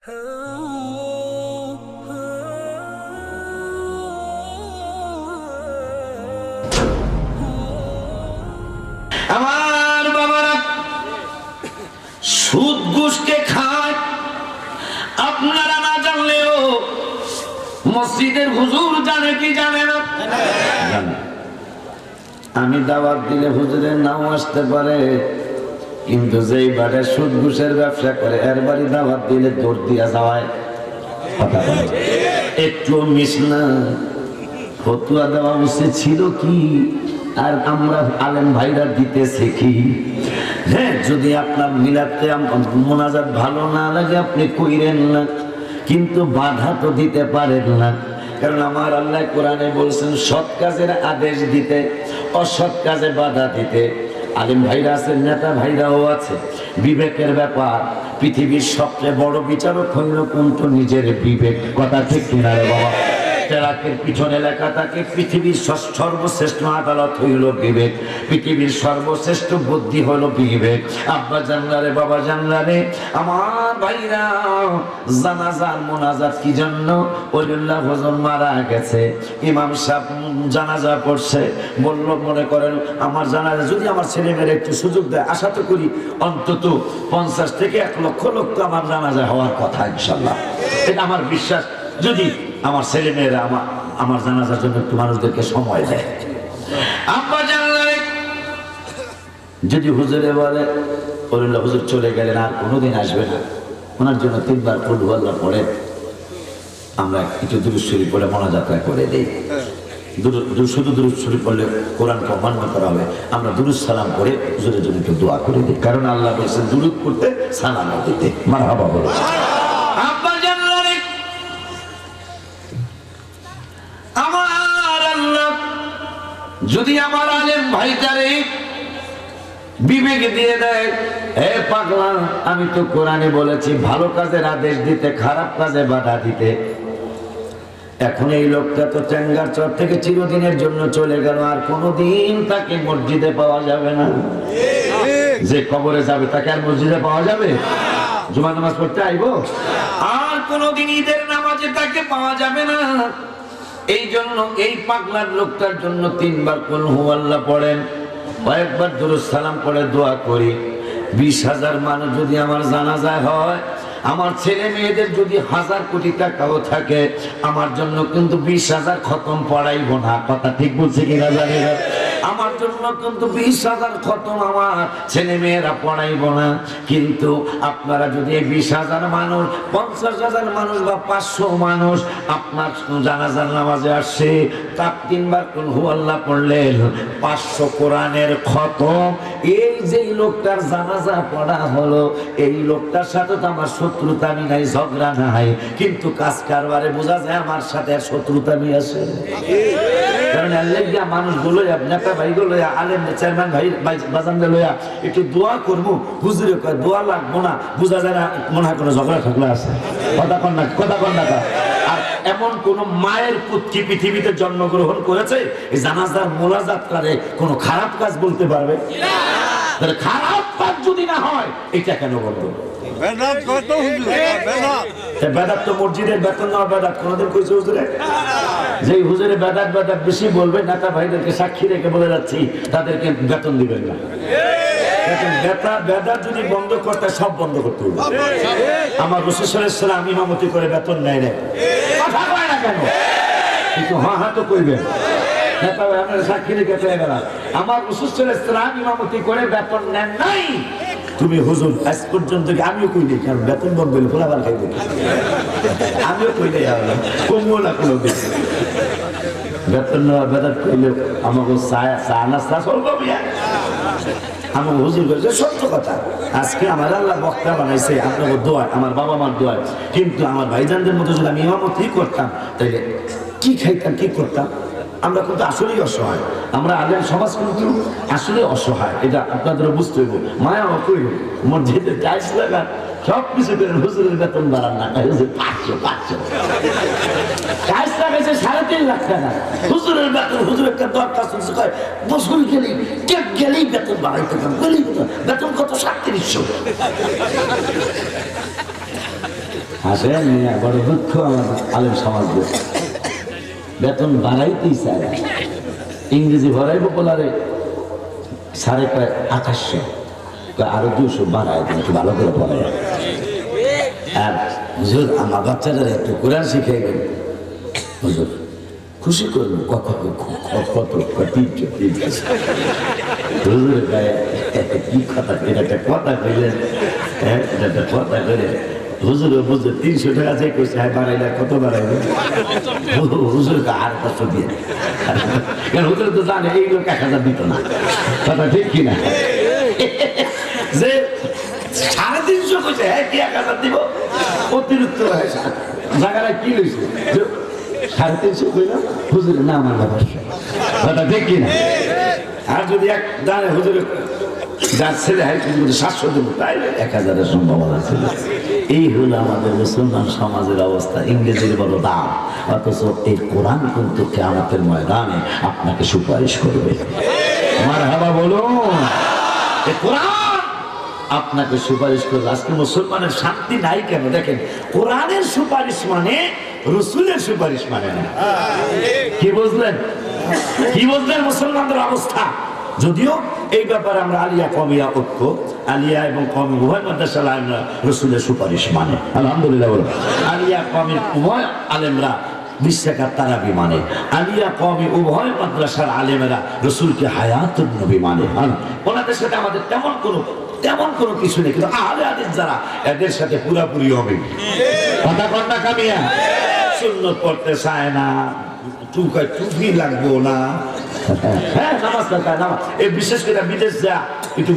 আমার বাবারা সুদ ঘুষকে খায়, আপনারা না জানলেও মসজিদের হুজুর জানে কি জানে না? আমি দাওয়াত দিলে হুজুরের নাও আসতে পারে, কিন্তু যেই বাড়ে সুদ ঘুষের ব্যবসা করে এর বাড়ি দাওয়াত দিলে দৌড় দিয়া যাওয়ায়। একটু মিস না, ফতুয়া দেওয়া উচিত ছিল কি? আর আমরা আলেম ভাইরা দিতেছে কি? হ্যাঁ, যদি আপনার মিলাতে মোনাজাত ভালো না লাগে আপনি কইরেন না, কিন্তু বাধা তো দিতে পারেন না। কারণ আমার আল্লাহ কোরআনে বলছেন সৎ কাজের আদেশ দিতে, অসৎ কাজে বাধা দিতে। আলেম ভাইরা আছে, নেতা ভাইরাও আছে। বিবেকের ব্যাপার, পৃথিবীর সবচেয়ে বড় বিচারক হইল কিন্তু নিজের বিবেক। কথা ঠিক কিনা রে বাবা? ট্রাকের পিছনে লেখা থাকে পৃথিবীর সর্বশ্রেষ্ঠ আদালত হইল বিবেক, পৃথিবীর সর্বশ্রেষ্ঠ বুদ্ধি হলো বিবেক। আব্বা জানলারে, বাবা জানলারে, আমার ভাইরা, জানাজার মোনাজাত কি জন্য? ওলিউল্লাহ হুজুর মারা গেছে, ইমাম সাহেব জানাজা পড়ছে, বলল মনে করেন আমার জানাজা যদি আমার ছেলে মেয়েরা একটু সুযোগ দেয়, আশা তো করি অন্তত 50 থেকে 1 লক্ষ লোক তো আমার জানাজা হওয়ার কথা ইনশাল্লাহ। এটা আমার বিশ্বাস। যদি আমার ছেলে মেয়েরা আমার জানাজার জন্য একটু মানুষদেরকে সময় দেয়। আব্বা জানলে যদি হুজুরে বলে ওলিউল্লাহ হুজুর চলে গেলেন আর কোনোদিন আসবে না, ওনার জন্য 3 বার কুল হুয়াল্লাহ পড়ে আমরা একটু দুরূদ শরীফ পড়ে মোনাজাত করে দেই। শুধু দুরূদ শরীফ পড়লে কোরআনকে অমান্য করা হবে। আমরা দুরূদ সালাম করে হুজুরের জন্য একটু দোয়া করে দিই, কারণ আল্লাহ বলেছেন দুরূদ করতে সালাম দিতে। মারহাবা বলো। আব্বা জানলে আমার আল্লাহ যদি আমার আলেম ভাইটারে বিবেক দিয়ে দেয়, হে পাগলা, আমি তো কোরআনে বলেছি ভালো কাজের আদেশ দিতে, খারাপ কাজে বাধা দিতে। এখন এই লোকটা তো টেঙ্গারচর থেকে চিরদিনের জন্য চলে গেল, আর কোনোদিন তাকে মসজিদে পাওয়া যাবে না। যে কবরে যাবে তাকে আর মসজিদে পাওয়া যাবে? জুমা নামাজ পড়তে আইবো? আর কোনোদিন ঈদের নামাজে তাকে পাওয়া যাবে না। এই জন্য এই পাগলার লোকটার জন্য 3 বার কুল হুয়াল্লাহ পড়েন, কয়েকবার দুরূদ সালাম পড়ে দোয়া করি। 20,000 মানুষ যদি আমার জানাজায় হয়, আমার ছেলে মেয়েদের যদি 1000 কোটি টাকাও থাকে, আমার জন্য কিন্তু 20,000 খতম পড়াইব না। কথা ঠিক বলছে কিনা জানি না? আমার জন্য কিন্তু 20,000 খতম আমার ছেলে মেয়েরা পড়াইব না। কিন্তু আপনারা যদি 20,000 মানুষ, 50,000 মানুষ বা 500 মানুষ আপনার জানাজার নামাজে আসছে, তার 3 বার কুল হুয়াল্লাহ পড়লেন, 500 কোরআনের খতম। এই যে লোকটার জানাজা পড়া হলো, এই লোকটার সাথে তো আমার শত্রুতা নাই, ঝগড়া নাই, কিন্তু কাজ কারবারে বোঝা যায় আমার সাথে শত্রুতা নিয়ে আসে। কারণ আল্লাহ মানুষগুলো নেতা ভাইগুলো আলেম চেয়ারম্যান ভাই বাজানদের লইয়া একটু দোয়া করবো, হুজুরে কয় দোয়া লাগবো না, বোঝা যায় না মনে হয় কোনো ঝগড়া ঠগড়া আছে। কথা কন না, কথা কন না। আর এমন কোন মায়ের পুত্রী পৃথিবীতে জন্মগ্রহণ করেছে এই জানাজার মোনাজাত করে কোনো খারাপ কাজ বলতে পারবে? খারাপ কাজ যদি না হয় এটা কেন বলবো? বেদাত তো মসজিদের বেতন নেওয়া বেদাত, কোনোদিন কইছে হুজুরে? যে হুজুরে বেদাত বেদাত বেশি বলবে, নেতা ভাইদেরকে সাক্ষী রেখে বলে যাচ্ছি তাদেরকে বেতন দিবেন না। বেদাত যদি বন্ধ করতে সব বন্ধ করতে হবে। আমার রাসূল সাল্লাল্লাহু আলাইহি ওয়াসাল্লাম ইমামতি করে বেতন নেয় না, কথা কয় না কেন? কিন্তু হ্যাঁ তো কইবেন। নেতা ভাই আপনারা সাক্ষী রেখে পেয়ে গেলাম, আমার রাসূল সাল্লাল্লাহু আলাইহি ওয়াসাল্লাম ইমামতি করে বেতন নেন নাই। তুমি হুজুর আজ পর্যন্ত আমিও কই নাই, কারণ বেতন বন্ধ হইলে ফলাবার খাইব, আমিও কই নাই, কমবো না কোনো দিন। বেতন নেওয়া বেদাত কইলে আমাকে চা নাস্তা চলবো মিয়া, আমার হুজুর বলছে সত্য কথা। আজকে আমার আল্লাহ বক্তা বানাইছে আপনাকে দোয়া, আমার বাবা মার দোয়া। কিন্তু আমার ভাইজানদের মতো যদি আমি ইমামতি করতাম তাইলে কি খাইতাম, কি করতাম? আমরা কিন্তু আসলেই অসহায়, আমরা আলেম সমাজ কিন্তু আসলে অসহায়, এটা আপনাদেরও বুঝতে হইব। মায়া কইল মসজিদে টাইলস লাগান, সব কিছু করেন, হুজুরের বেতন বাড়ান না, 500 টাইলস লাগাইছে 3.5 লাখ টাকা, হুজুরের বেতন, হুজুর একটা দরকার শুনছে কয় বছর গেলেই কেক গেলেই বেতন বাড়াইতে পারেন, গেলেই বেতন কত 3700। হাসেন, বড় দুঃখ আমাদের আলেম সমাজের। বেতন বাড়াইতেই চায়, ইংরেজি ভরাইবো বলারে 2800, আরো 200 বাড়ায় দিন, একটু ভালো করে পড়ায়। আর হুজুর আমার বাচ্চাদের একটু কোরআন শিখে গেল, হুজুর খুশি করবো কত হুজুর গায়ে কি কথা, এটা একটা কথা কইলেন, হ্যাঁ এটা একটা কথা করে হুজুর বুঝে 300 টাকা চাই কইছে, হ্যাঁ বাড়াইলে কত বাড়াইবে? হুজুরকে আর কষ্ট দিয়ে, কারণ হুজুর তো জানে এইগুলো 1000 দিত না, কথা ঠিক কিনা? যে 350 কইছে, হ্যাঁ কি 1000 দিব? অতিরিক্ত জায়গায় কি লইছে 350 কইলাম, হুজুর না আমার ব্যবসা, কথা ঠিক কিনা? আর যদি এক জানে হুজুর যার ছেলে হয় 700 দেবো, তাইলে 1000-এর সম্ভাবনা ছিল। এই হলো আমাদের মুসলমান সমাজের অবস্থা। ইংরেজির বড় দাম, অথচ এই কোরআন কিন্তু কিয়ামতের ময়দানে আপনাকে সুপারিশ করবে। মারহাবা বলুন, এই কোরআন আপনাকে সুপারিশ করবে। আজকে মুসলমানের শান্তি নাই কেন? দেখেন, কোরআনের সুপারিশ মানে রসুলের সুপারিশ মানে না। কি বুঝলেন? কি বুঝলেন মুসলমানদের অবস্থা? যদিও এই ব্যাপারে আমরা আলিয়া কমিয়া ঐক্য, আলিয়া এবং কমি উভয় মাদ্রাসার আলেমরা রসুলের সুপারিশ মানে, আলহামদুলিল্লাহ বলো। আলিয়া কমির উভয় আলেমরা 20 টাকার তারাবি মানে, আলিয়া কমি উভয় মাদ্রাসার আলেমেরা রসুলকে হায়াতুন নবী মানে। ওনাদের সাথে আমাদের তেমন কোনো কিছু নেই, কিন্তু আহলে হাদিস যারা, এদের সাথে পুরাপুরি হবে। কথা কন্যা কামিয়া সুন্নত পড়তে চায় না, টুপি লাগবো না, হ্যাঁ নামাজ দরকার নামাজ। এই বিশেষ করে বিদেশ যা একটু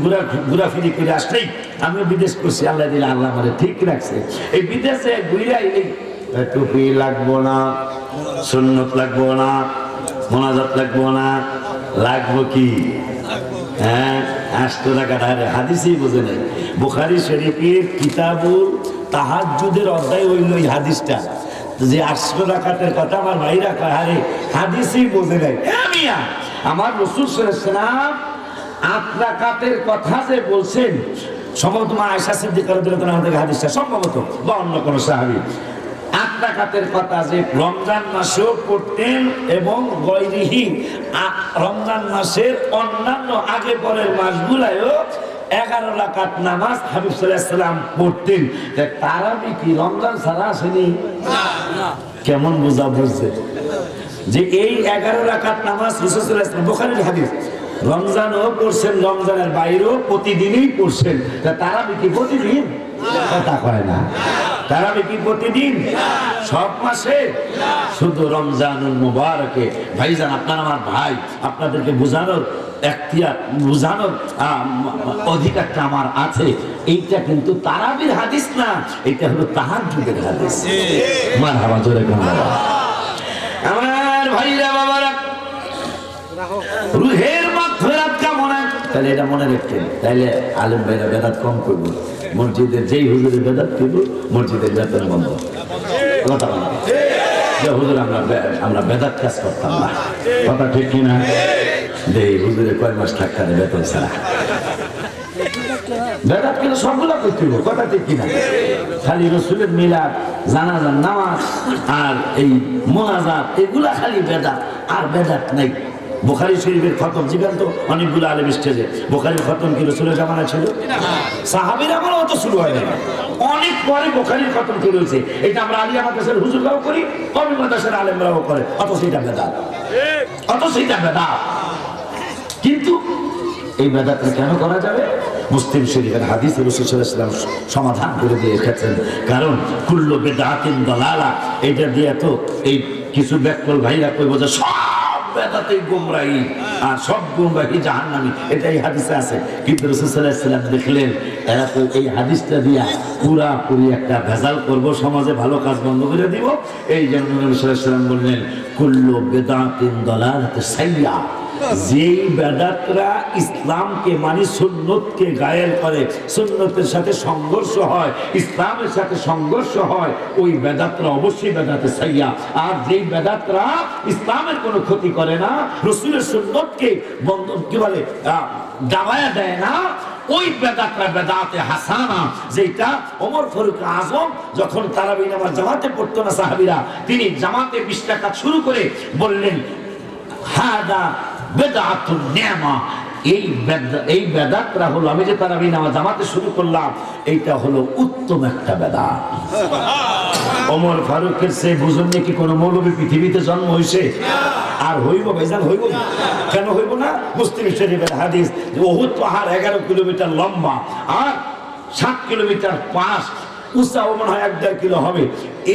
ঘোরাফিরি করে আসলেই, আমিও বিদেশ করছি, আল্লাহ দিলে আল্লাহ আমাদের ঠিক রাখছে। এই বিদেশে ঘুরে আইলেই টুপি লাগবো না, সুন্নত লাগবো না, মোনাজাত লাগবো না, লাগবো কি? হ্যাঁ 800 টাকা হাদিসই বোঝে নাই। বুখারী শরীফের কিতাবুল তাহাজ্জুদের অধ্যায় হইল এই হাদিসটা, যে 800 রাকাতের কথা আমার ভাইরা কয়, আরে হাদিসই বোঝে নাই। আমার রাসূল সাল্লাল্লাহু আলাইহি ওয়াসাল্লাম 8 রাকাতের কথা যে বলছেন, সম্ভবত মা আয়েশা সিদ্দিকা রাদিয়াল্লাহু আনহা থেকে হাদিসটা, সম্ভবত বা অন্য কোন সাহাবী, 8 রাকাতের কথা যে রমজান মাসেও পড়তেন এবং গৈরিহি, রমজান মাসের অন্যান্য আগে পরের মাসগুলায়ও 11 রাকাত নামাজ হাবিব সাল্লাল্লাহু আলাইহি ওয়াসাল্লাম পড়তেন। তারাবি কি রমজান ছাড়া আসেনি? কেমন বোঝা বুঝছে যে এই 11 রাকাত নামাজ রাসূল সাল্লাল্লাহু আলাইহি ওয়াসাল্লাম, বুখারীর হাদিস, রমজানও পড়ছেন, রমজানের বাইরেও প্রতিদিনই পড়ছেন। তারাবি কি প্রতিদিন? কথা কয় না। তারাবি কি প্রতিদিন? সব মাসে? শুধু রমজানুল মুবারকে। ভাইজান, আপনার আমার ভাই, আপনাদেরকে বোঝানোর বোঝানোর অধিকারটা আমার আছে। এইটা কিন্তু তারাবির হাদিস না, এটা হলো তাহাজ্জুদের হাদিস। মারহাবা, জোরে বলুন। আমার ভাইরা বাবারা, রুহের মাগফিরাত কামনা, তাহলে এটা মনে রাখতেন, তাইলে আলেম ভাইরা বেদাত কম করবো। মসজিদের যেই হুজুরের বেদাত করবো, মসজিদের বেতন বন্ধ। কথা বলবো যে হুজুর আমরা বেদাত কাজ করতাম না, কথা ঠিক কিনা? এই হুজুরে কয় মাস থাকতে বেতন ছাড়া, বেদাত কিন্তু সবগুলা করতে হবে, কথা ঠিক কিনা? খালি রসুলের মিলাদ, জানাজার নামাজ আর এই মোনাজাত, এগুলা খালি বেদাত, আর বেদাত নাই। বুখারী শরীফের খতম জিগান্ত অনেকগুলো আলেম স্টেজে, বুখারীর খতম কি রাসূলের জামানায় ছিল? সাহাবীর আমলে অত শুরু হয় না, অনেক পরে বুখারীর খতম কি হয়েছে। এটা আমরা আলিয়া মাদ্রাসার হুজুররাও করি, কওমি মাদ্রাসার আলেমরাও করে, অত সেটা বেদাত, অত সেটা বেদাত। কিন্তু এই বেদাতটা কেন করা যাবে? মুসলিম শরীফের হাদিসে রাসূল সাল্লাল্লাহু আলাইহি ওয়াসাল্লাম সমাধান করে দিয়ে রেখেছেন। কারণ কুল্লু বিদআতিন দালালা, এটা দিয়ে তো এই কিছু ব্যাকল ভাইরা কইব যে সব বেদাতেই গোমরাহি আর সব গোমরাহি জাহান্নামী, এটাই হাদিসে আছে। কিন্তু রাসূল সাল্লাল্লাহু আলাইহি ওয়াসাল্লাম দেখলেন এরা তো এই হাদিসটা দিয়া পুরাপুরি একটা ভেজাল করব, সমাজে ভালো কাজ বন্ধ করে দিব। এই জন্য রাসূল সাল্লাল্লাহু আলাইহি ওয়াসাল্লাম বললেন কুল্লু বিদআতিন দালালাতুন সাইয়্যা, যেই বেদাতরা ইসলামকে মানে সুন্নতকে গায়েল করে, সুন্নতের সাথে সংঘর্ষ হয়, ইসলামের সাথে সংঘর্ষ হয়, ওই বেদাতরা অবশ্যই বেদাতে সাইয়া। আর যেই বেদাতরা ইসলামের কোনো ক্ষতি করে না, রাসূলের সুন্নতকে বন্ধ কি বলে দাবায়া দেয় না, ওই বেদাতটা বেদাতে হাসানা, যেটা ওমর ফারুক আজম যখন তারাবি নামাজ জামাতে পড়তো না সাহাবীরা, তিনি জামাতে 20 রাকাত শুরু করে বললেন হাদা বেদাতুন নি'মা, এই বেদাতটা হলো, আমি যে তারাবি নামাজ জামাতে শুরু করলাম, এইটা হলো উত্তম একটা বেদাত। ওমর ফারুকের সে বুঝুন কি কোন মৌলবী পৃথিবীতে জন্ম হয়েছে? আর হইব ভাইজান, হইব কেন হইব না? মুসলিম শরীফের হাদিস, উহুদ পাহাড় 11 কিলোমিটার লম্বা আর 7 কিলোমিটার পাশ উঁচা, মনে হয় 1.5 কিলো হবে।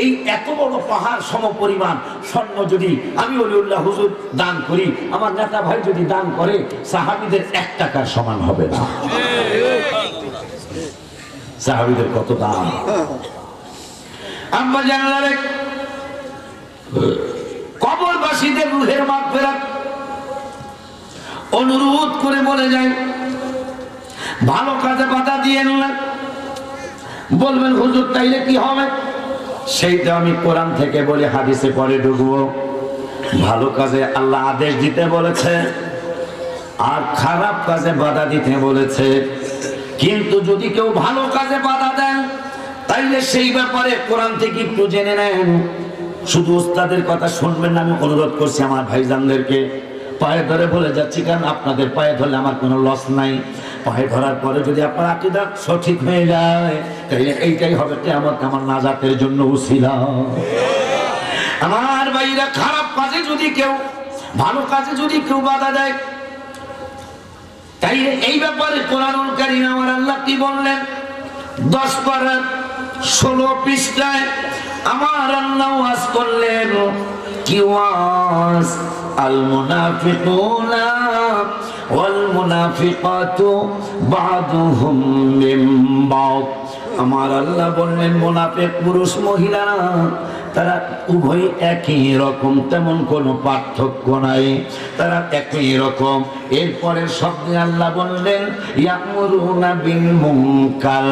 এই এত বড় পাহাড় সম পরিমাণ স্বর্ণ যদি আমি ওলিউল্লাহ হুজুর দান করি, আমার নেতা ভাই যদি দান করে, সাহাবীদের 1 টাকার সমান হবে না। সাহাবীদের কত দাম! আম্মা জানালে কবরবাসীদের রূহের মাগফিরাত অনুরোধ করে বলে যায়, ভালো কাজে বাধা দিয়েন না। বলবেন হুজুর তাইলে কি হবে? সেইটা আমি কোরআন থেকে বলি, হাদিসে পরে ঢুকবো। ভালো কাজে আল্লাহ আদেশ দিতে বলেছে আর খারাপ কাজে বাধা দিতে বলেছে। কিন্তু যদি কেউ ভালো কাজে বাধা দেন, তাইলে সেই ব্যাপারে কোরআন থেকে একটু জেনে নেন। শুধু ওস্তাদের কথা শুনবেন না, আমি অনুরোধ করছি আমার ভাইজানদেরকে। পায়ে ধরে বলে যাচ্ছি, কারণ আপনাদের পায়ে ধরলে আমার কোনো লস নাই। পায়ে ধরার পরে যদি আপনার আকীদা সঠিক হয়ে যায়, তাহলে এইটাই হবে কিয়ামত আমার নাজাতের জন্য উসিলা। আমার ভাইরা, খারাপ কাজে যদি কেউ, ভালো কাজে যদি কেউ বাধা দেয়, তাইলে এই ব্যাপারে কোরআনুল কারীম আমার আল্লাহ কি বললেন? 10 পারা 16 পৃষ্ঠায় আমার আল্লাহ ওয়াজ করলেন। কি ওয়াজ? আল মুনাফিকুনা ওয়াল মুনাফিকাতু বা'দুহুম মিন বা'দ। আমার আল্লাহ বললেন, মুনাফিক পুরুষ মহিলা তারা উভয় একই রকম, তেমন কোনো পার্থক্য নাই, তারা একই রকম। এরপরে শব্দে আল্লাহ বললেন, ইয়ামুরুনা বিল মুনকার।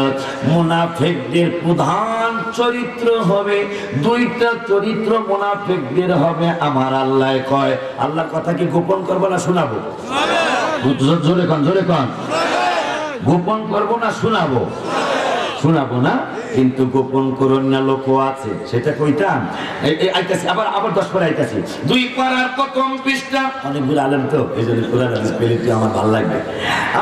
মুনাফিকদের প্রধান চরিত্র হবে, 2টা চরিত্র মুনাফিকদের হবে। আমার আল্লাহ কয়, আল্লাহর কথা কি গোপন করবো না শোনাবো? জোরে কন, জোরে কন। গোপন করবো না শোনাবো? শোনাবো না, কিন্তু গোপন করুন না লোকও আছে, সেটা কইতাম। আইতাছি আবার 10 পারা আইতাছি। 2 পারার প্রথম পৃষ্ঠা। অনেকগুলো আলেম তো, এই জন্য কোরআন হাদিস পেলে তো আমার ভালো লাগবে।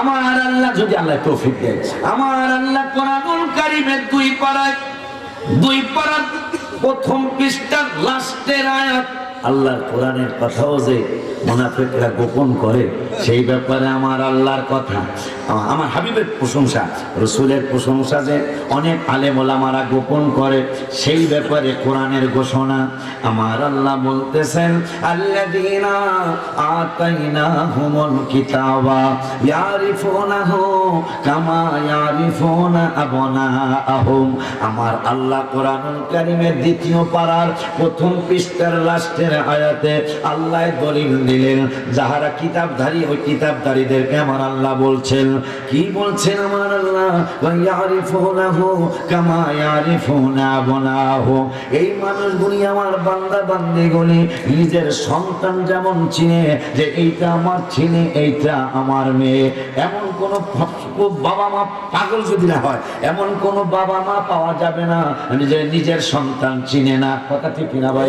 আমার আল্লাহ যদি আল্লাহ তৌফিক দেয়, আমার আল্লাহ কোরআনুল কারীমের 2 পারার প্রথম পৃষ্ঠার লাস্টের আয়াত, আল্লাহর কোরআনের কথাও যে মুনাফিকরা গোপন করে, সেই ব্যাপারে আমার আল্লাহর কথা, আমার হাবিবের প্রশংসা, রাসূলের প্রশংসা যে অনেক আলেম ওলামারা গোপন করে, সেই ব্যাপারে কোরআনের ঘোষণা। আমার আল্লাহ বলতেছেন, আল্লাযীনা আতাইনাহুমুল কিতাবা ইয়ারিফুনাহু কামা ইয়ারিফুনা আবনাআহুম। আমার আল্লাহ কোরআনুল কারীমের 2 পারার প্রথম পৃষ্ঠার লাস্টের আয়াতে আল্লাহ দলিল দিলেন, যাহারা কিতাবধারী, ওই কিতাবধারীদেরকে আমার আল্লাহ বলছেন, কি বলছেন আমার আল্লাহ? ইয়ারিফুনাহু কামা ইয়ারিফুনা আবনাহু। এই মানুষগুলি, আমার বান্দা বান্দীগুলি নিজের সন্তান যেমন চিনে যে এইটা আমার ছেলে, এইটা আমার মেয়ে, এমন কোন বাবা মা পাগল যদি না হয়, এমন কোন বাবা মা পাওয়া যাবে না নিজের সন্তান চিনে না। কথা ঠিক কিনা ভাই?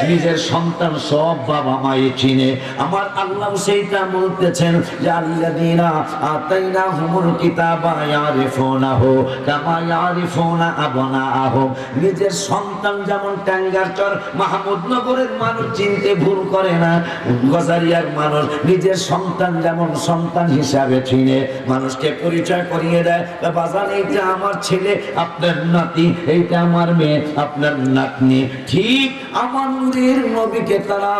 নিজের সন্তান সব বাবা মাই চিনে। আমার আল্লাহ সেইটা বলতেছেন যে আল্লাযীনা আতাইনাহুমুল কিতাবা ইয়ারিফুনাহু কামা ইয়ারিফুনা আবনাআহুম। নিজের সন্তান যেমন টাঙ্গারচর মাহমুদনগরের মানুষ চিনতে ভুল করে না, গজারিয়ার মানুষ নিজের সন্তান যেমন সন্তান হিসাবে চিনে, মানুষকে পরিচয় করিয়ে দেয়, বাজান এইটা আমার ছেলে, আপনার নাতি, এইটা আমার মেয়ে, আপনার নাতনি। ঠিক আমার নূরের নবীকে তারা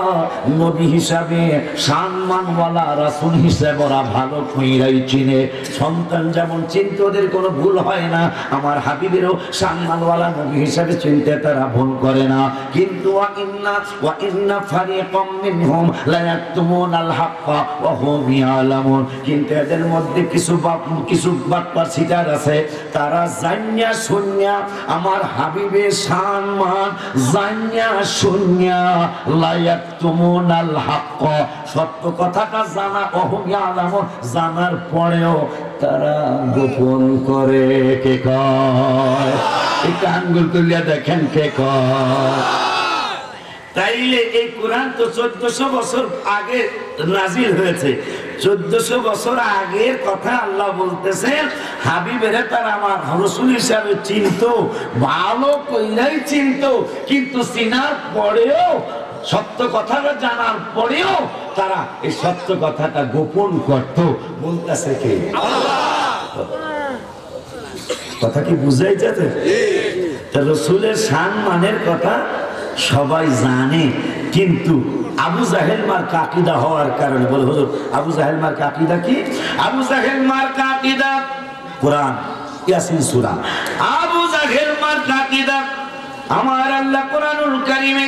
নবী হিসাবে, সম্মানওয়ালা রাসূল হিসাবে ওরা ভালো কইরাই চিনে। সন্তান যেমন চিনতে ওদের কোনো ভুল হয় না, আমার হাবিবেরও সম্মানওয়ালা নবী হিসাবে চিনতে তারা ভুল করে না। কিন্তু ওয়া ইন্না ফারিকাম মিনহুম লা ইয়াকতুমুনাল হাক্কা ওয়া হুম ইয়ালামুন। কিন্তু এদের মধ্যে কিছু বাটপার সিটার আছে, তারা জানিয়া শুনিয়া আমার হাবিবের সম্মান জানিয়া শুনিয়া লা ইয়াকতুমুনাল হাক্কা হক, সত্য কথাটা জানা অহম ইয়ালামুন, জানার পরেও তারা গোপন করে। কে কয়? একটু আঙ্গুল তুলিয়া দেখেন কে কয়? তাইলে এই কোরআন তো 1400 বছর আগে নাজিল হয়েছে। 1400 বছর আগের কথা আল্লাহ বলতেছেন, হাবিবেরে তারা আমার রাসূল হিসাবে চিনতো, ভালো কইরাই চিনতো, কিন্তু চিনার পরেও, সত্য কথাটা জানার পরেও তারা এই সত্য কথাটা গোপন করত। বলতেছে কে? কথা কি বুঝাই যাচ্ছে? রাসূলের সম্মানের কথা সবাই জানে, কিন্তু আবু জাহেল মার আকীদা হওয়ার কারণে বলে, হুজুর আবু জাহেল মার আকীদা কি? আবু জাহেল মার আকীদা কোরআন, ইয়াসিন সূরা। আবু জাহেল মার আকীদা আমার আল্লাহ কোরআনুল কারীমে,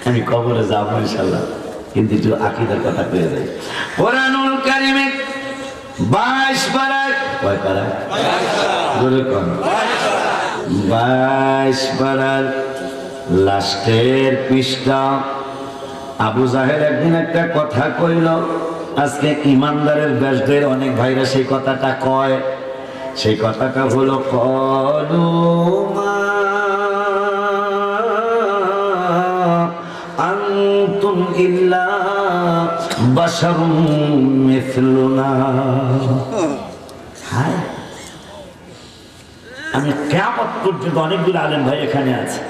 আমি কবরে যাব ইনশাআল্লাহ, কিন্তু একটু আকীদার কথা কয়ে যাই। কোরআনুল কারীমে 22 পারায়, কয় পারায়? 22 পারার লাস্টের পৃষ্ঠা। আবু জাহেল একদিন একটা কথা কইল, আজকে ইমানদারের ব্যাসদের অনেক ভাইরা সেই কথাটা কয়। সেই কথাটা হলো ক্বালু মা আনতুম ইল্লা বাশারুম মিথলুনা। আমি কিয়ামত পর্যন্ত, অনেকগুলো আলেম ভাই এখানে আছে,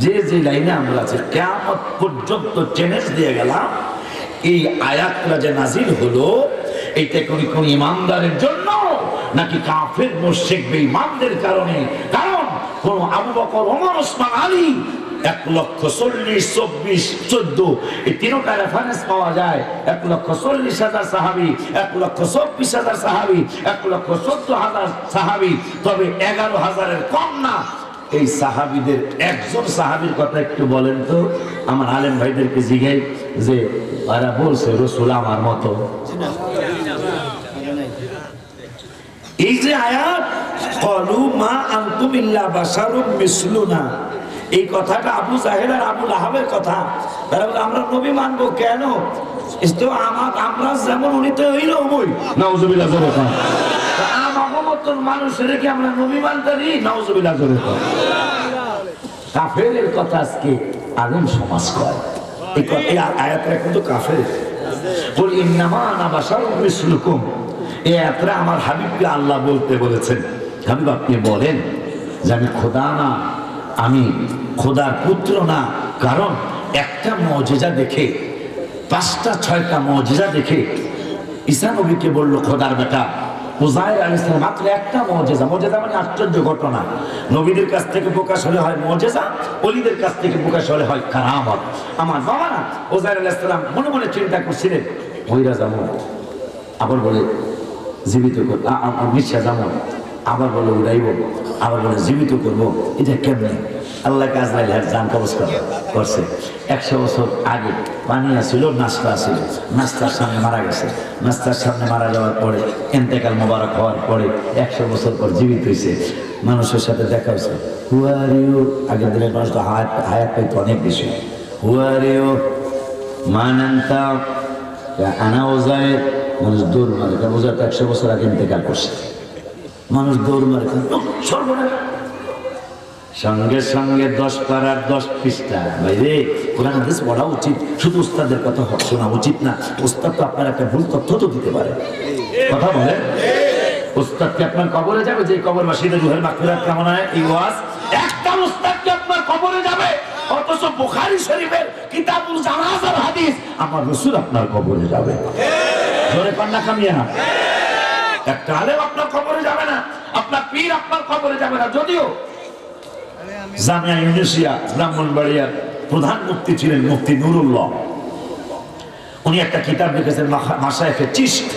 যে যে লাইনে আমরা আছি কিয়ামত পর্যন্ত চ্যালেঞ্জ দিয়ে গেলাম, এই আয়াতটা যে নাজিল হলো এইটা কোন ইমানদারের জন্য নাকি কাফের মুশরিক বেঈমানদের কারণে? কারণ কোন আবু বকর, ওমর, ওসমান, আলী 1,40,000, 24, 14 এই তিনটা রেফারেন্স পাওয়া যায়। 1,40,000 সাহাবী, 1,24,000 সাহাবী, 1,14,000 সাহাবী, তবে 11,000-এর কম না। এই সাহাবীদের একজন সাহাবীর কথা একটু বলেন তো, আমার আলেম ভাইদেরকে জিজ্ঞাই যে এরা বলছে রাসূল আমার মতো। এই যে আয়াত ক্বালু মা আনতুম ইল্লা বাশারুম মিসলুনা, এই কথাটা আবু জাহেল আর আবু লাহাবের কথা। তারা বলে আমরা নবী মানবো কেন? আমরা যেমন উনি তো হইল ওই নাউজুবিল্লাহ জোরে কন, আমার মতন মানুষের কি আমরা নবী মানতারি? নাউজুবিল্লাহ জোরে কন। কাফেরের কথা আজকে আলেম সমাজ কয়। এই আয়াতটা কিন্তু কাফের। বল ইন্নামা আনা বাশারুম মিসলুকুম, এই আয়াতটা আমার হাবিবকে আল্লাহ বলতে বলেছেন। হাবিব আপনি বলেন যে আমি খোদা না, আমি খোদার পুত্র না। কারণ একটা মুজিজা দেখে, 5টা 6টা মুজিজা দেখে ঈসা নবীকে বলল খোদার বেটা। উযাইর আলাইহিস সালাম মাত্র একটা মুজিজা, মুজিজা মানে আশ্চর্য ঘটনা। নবীদের কাছ থেকে প্রকাশ হলে হয় মুজিজা, ওলিদের কাছ থেকে প্রকাশ হলে হয় কারামত। আমার বাবা না উযাইর আলাইহিস সালাম মনে মনে চিন্তা করছিলেন, ওইরা যাবো, আবার বলে জীবিত করব, মিশা যাবো, আবার বলে উড়াইব, আবার বলে জীবিত করবো। এটা কেমনে? আল্লাহ আজরাইল জান কবজ করছে। 100 বছর আগে পানি আসছিল, নাস্তা আসছিল, নাস্তার সামনে মারা গেছে। নাস্তার সামনে মারা যাওয়ার পরে ইন্তেকাল মোবারক হওয়ার পরে 100 বছর পর জীবিত হয়েছে, মানুষের সাথে দেখা হয়েছে। হুয়ারিও আগের দিনের মানুষ তো হায়াত পাইতো অনেক বেশি। হুয়ারিও মানান্তা আনা ওজায়ের, মানুষ দৌড় মারে, কারণ ওজার তো 100 বছর আগে ইন্তেকাল করছে। মানুষ দৌড় মারে, সর্বনাশ। সঙ্গে সঙ্গে 10 পারার 10 পৃষ্ঠা। ভাইরে কোরআন হাদিস পড়া উচিত, শুধু উস্তাদের কথা শোনা উচিত না। উস্তাদ তো আপনার একটা ভুল তথ্য তো দিতে পারে। কথা বলে উস্তাদ কি আপনার কবরে যাবে? যে কবরবাসীদের রুহের মাগফিরাত কামনায় এই ওয়াজ, একটা উস্তাদ কি আপনার কবরে যাবে? অথচ বুখারী শরীফের কিতাবুল জানাজার হাদিস, আমার রাসূল আপনার কবরে যাবে। জোরে কন্যা কামিয়া, একটা আলেম আপনার কবরে যাবে না, আপনার পীর আপনার কবরে যাবে না। যদিও জামিয়া ইউনিভার্সিটি ব্রাহ্মণবাড়িয়ার প্রধান মুফতি ছিলেন মুফতি নুরুল্লাহ, উনি একটা কিতাব লিখেছেন মাশায়েখে চিশত।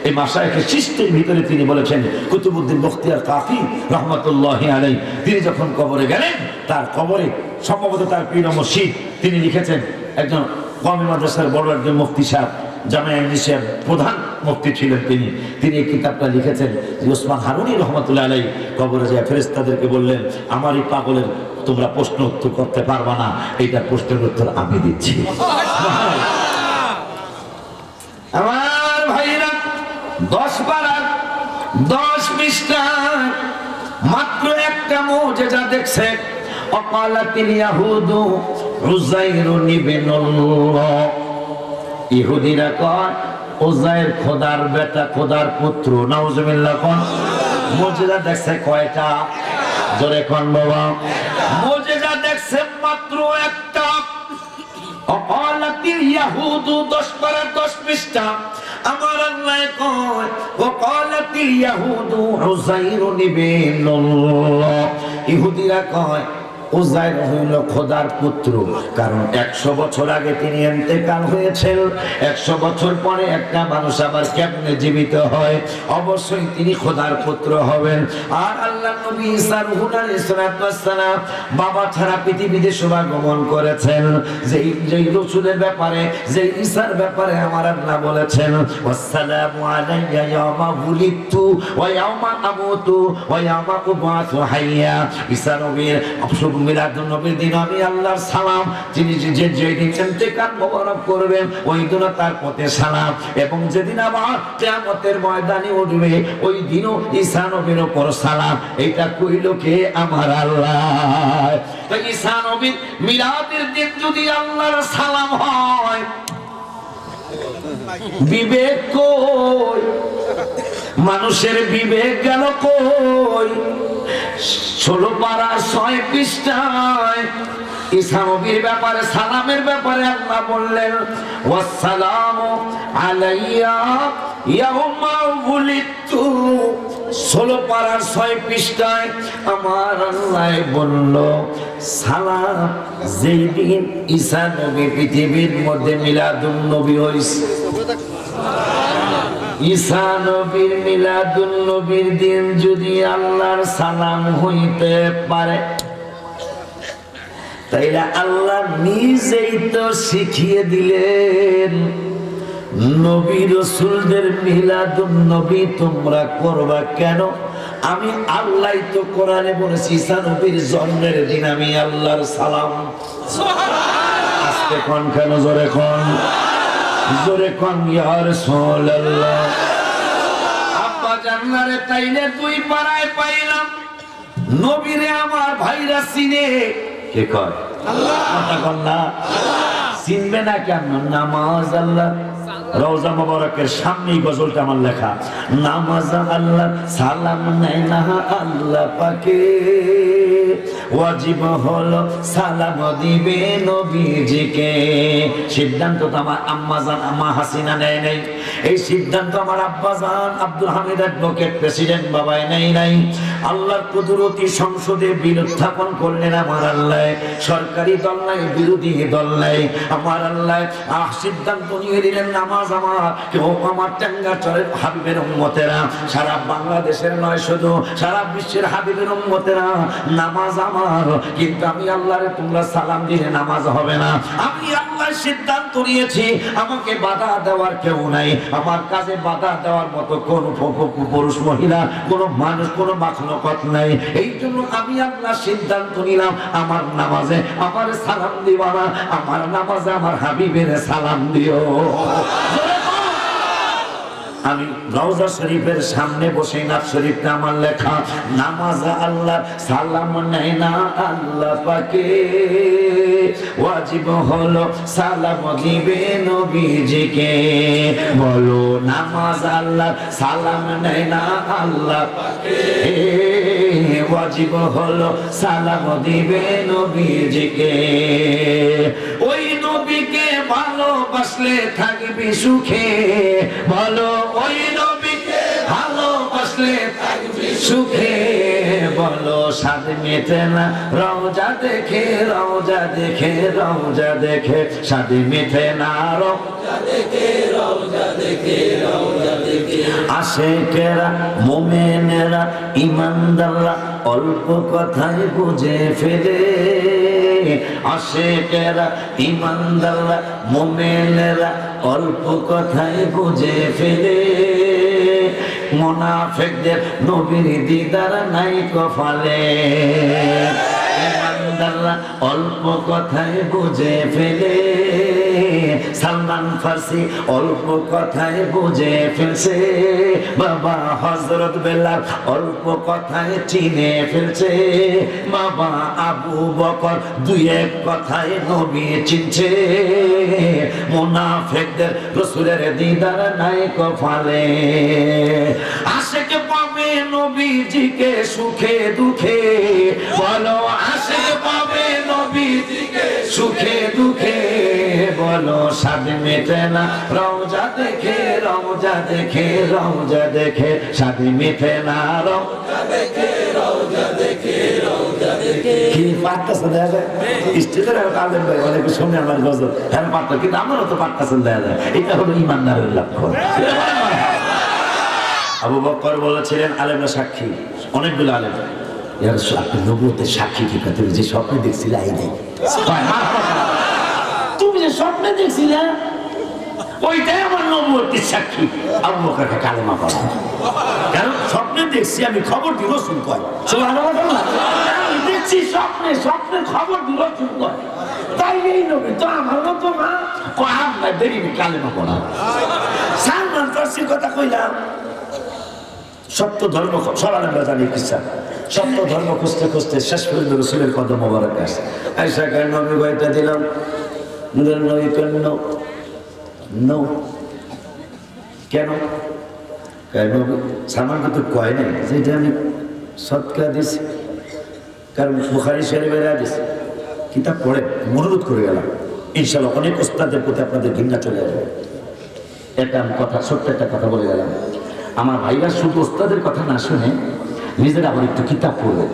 এই মাশায়েখে চিশতের ভিতরে তিনি বলেছেন, কুতুবউদ্দিন বখতিয়ার কাফি রহমাতুল্লাহি আলাইহি তিনি যখন কবরে গেলেন, তার কবরে সম্ভবত তার পীর মুর্শিদ, তিনি লিখেছেন, একজন কওমি মাদ্রাসার বড় একজন মুফতি সাহেব, জামিয়া ইউনিভার্সিটির প্রধান মুফতি ছিলেন তিনি এই কিতাবটা লিখেছেন। ওসমান হারুনি রহমাতুল্লাহ আলাইহি কবরে যায় ফেরেশতাদেরকে বললেন, আমার এই পাগলের তোমরা প্রশ্ন উত্তর করতে পারবা না, এইটা প্রশ্নের উত্তর আমি দিচ্ছি। 10 পারার 10 পৃষ্ঠা মাত্র একটা মুজিজা দেখছে। অকালাতিল ইয়াহুদু উযাইরুন ইবনুল্লাহ, ইহুদিরা কয় উযাইর খোদার বেটা, খোদার পুত্র। নাউজুবিল্লাহ। কোন মুজিজা দেখছে কয়টা? জোরে কোন বাবা। মুজিজা দেখছে মাত্র একটা। অকালাতিল ইয়াহুদু 10 পারার 10 পৃষ্ঠা আমার আল্লাহ কয় ওয়াকালাতিল ইয়াহুদু উযাইরুন ইবনুল্লাহ, ইহুদিরা কয় উযাইর হইল খোদার পুত্র, কারণ 100 বছর আগে তিনি ইন্তেকাল হয়েছেন। 100 বছর পরে একটা মানুষ আবার কেমনে জীবিত হয়? অবশ্যই তিনি খোদার পুত্র হবেন। আর আল্লাহ নবী ঈসা রুহুল আলাইহিস সালাম বাবা ছাড়া পৃথিবীতে শুভাগমন করেছেন। যেই রাসূলের ব্যাপারে, যেই ঈসার ব্যাপারে আমার আল্লাহ বলেছেন ওয়াসসালামু আলাইয়া ইয়াওমা বুলিতু ওয়া ইয়াওমা আমুতু ওয়া ইয়াওমা উবআসু হাইয়া। ঈসা নবীর মিলাদুন নবীর দিন আমি আল্লাহর সালাম, যিনি যেদিন ইন্তেকাল মোবারক করবেন ওই দিন তার পথে সালাম, এবং যেদিন আবার কিয়ামতের ময়দানে উঠবে ওই দিনও ঈসা নবীর উপর সালাম। এটা কইল কে? আমার আল্লাহ। তো ঈসা নবীর মিলাদের দিন যদি আল্লাহর সালাম হয়, বিবেক কই? মানুষের বিবেক গেল কই? 16 পারা 6 পৃষ্ঠায় ঈসা নবীর ব্যাপারে, সালামের ব্যাপারে আল্লাহ বললেন ওয়াসসালামু আলাইয়া ইয়াওমা বুলিতু। 16 পারার 6 পৃষ্ঠায় আমার আল্লাহ বলল সালাম যেই দিন ঈসা নবী পৃথিবীর মধ্যে মিলাদুন নবী হইছে। ঈসা নবীর মিলাদুন নবীর দিন যদি আল্লাহর সালাম হইতে পারে, তাইলে আল্লাহ নিজেই তো শিখিয়ে দিলেন নবী রাসূলদের মিলাদুন নবী তোমরা করবা কেন? আমি আল্লাহ তো কোরআনে বলেছি ঈসা নবীর জন্মের দিন আমি আল্লাহর সালাম। সুবহানাল্লাহ। আস্তে কোন কেন? জোরে কোন, জোরে কোন ইয়া রাসূলুল্লাহ। আব্বা জান্নারে তাইলে 2 পারায় পাইলাম নবীরে আমার ভাইরা চিনে। কে কয়? আল্লাহ। কথা কন না, চিনবে না কেন? নামাজ আল্লাহ। রওজা মুবারকের সামনেই গজলটা আমার লেখা। নামাজ আল্লাহ সালাম নেয় না আল্লাহ পাকে, ওয়াজিব হলো সালাম দিবে নবীজিকে। সিদ্ধান্ত তো আমার আম্মাজান আম্মা হাসিনা নেয় নাই, এই সিদ্ধান্ত আমার আব্বাজান আব্দুল হামিদ অ্যাডভোকেট প্রেসিডেন্ট বাবাই নেই নাই। আল্লাহর কুদরতি সংসদে বিল উত্থাপন করলেন আমার আল্লাহ। সরকারি দল নাই, বিরোধী দল নাই, আমার আল্লাহ সিদ্ধান্ত নিয়ে দিলেন নামাজ আমার কেউ আমার টাঙ্গাচরের হাবিবের উম্মতেরা, সারা বাংলাদেশের নয় শুধু সারা বিশ্বের হাবিবের উম্মতেরা, নামাজ আমার। কিন্তু আমি আল্লাহরে তোমরা সালাম দিলে নামাজ হবে না। আমি আল্লাহ সিদ্ধান্ত নিয়েছি, আমাকে বাধা দেওয়ার কেউ নাই, আমার কাজে বাধা দেওয়ার মতো কোন পুরুষ মহিলা, কোন মানুষ, কোন মাখলুকাত নাই। এই জন্য আমি আল্লাহ সিদ্ধান্ত নিলাম আমার নামাজে আমার সালাম দিবা না, আমার নামাজে আমার হাবিবের সালাম দিও। আমি রওজা শরীফের সামনে বসে নাথ শরীফটা আমার লেখা। নামাজ আল্লাহ সালাম নেয় না আল্লাহ পাকে, ওয়াজিব হলো সালাম দিবে নবীজিকে। বলো নামাজ আল্লাহ সালাম নেয় না আল্লাহ পাকে, ওয়াজিব হলো সালাম দিবে নবীজিকে। ওই নবীকে ভালোবাসলে থাকবি সুখে, বলো ওই নবীকে ভালোবাসলে থাকবি সুখে। বলো স্বাদ মেটে না রওজা দেখে, রওজা দেখে, রওজা দেখে, স্বাদ মেটে না রওজা দেখে, রওজা দেখে, রওজা দেখে। আশিকেরা মুমিনেরা ঈমানদাররা অল্প কথাই বুঝে ফেলে, আশিকেরা ঈমানদাররা মুমিনেরা অল্প কথাই বুঝে ফেলে। মুনাফিকদের নবীর দিদার নাই কপালে, ঈমানদাররা অল্প কথাই বুঝে ফেলে। সালমান ফার্সি অল্প কথায় বুঝে ফেলছে, বাবা হযরত বেলাল অল্প কথায় চিনে ফেলছে, বাবা আবু বকর দুই এক কথায় নবী চিনছে। মুনাফিকদের রাসূলের দিদার নাই কপালে, আশিক পাবে নবীজিকে সুখে দুঃখে, বলো আশিক পাবে নবীজিকে সুখে দুঃখে, বলো স্বাদ মেটে না রওজা দেখে, রওজা দেখে, রওজা দেখে, স্বাদ মেটে না রওজা দেখে, রওজা দেখে, রওজা দেখে। কি পাঠটা দেখা যায় স্টেজের আলেম ভাই অনেকে শুনে আমার গজল, হ্যাঁ পাঠটা, কিন্তু আমারও তো পাঠটা দেখা যায়। এটা হলো ইমানদারের লক্ষণ। আবু বকর বলেছিলেন, আলেমরা সাক্ষী, অনেকগুলো আলেম, আপনি নবুয়তের সাক্ষী কি? তুমি যে স্বপ্নে দেখছিলে এই নেই, তুমি যে স্বপ্নে দেখছিলে ওইটাই আমার নবুয়তের সাক্ষী। আবু বকরকে কালেমা পড়া, কারণ স্বপ্নে দেখছি আমি, খবর দিল শুন কয়, আমি দেখছি স্বপ্নে, স্বপ্নে খবর দিল শুন কয়, তাই এই নবী তো আমার মতো না, আমরা দেখিনি কালেমা পড়া। সালমান ফার্সির কথা কইলাম, সত্য ধর্ম সরানো জানি কিসা, সত্য ধর্ম খুঁজতে খুঁজতে শেষ পর্যন্ত রাসূলের কদম মোবারক আসে, আয়েশা কে নবী বাইটা দিলাম, নবী কেন নো কেন কেন সালমান তো কয় নাই যেটা আমি সৎকার দিছি, কারণ বুখারী শরীফের হাদিস, কিতাব পড়ে অনুরোধ করে গেলাম, ইনশাআল্লাহ অনেক ওস্তাদের প্রতি আপনাদের ঘৃণা চলে আসবে। একটা কথা, ছোট্ট একটা কথা বলে গেলাম, আমার ভাইরা শুধু ওস্তাদের কথা না শুনে নিজেরা আবার একটু কিতাব পড়বে,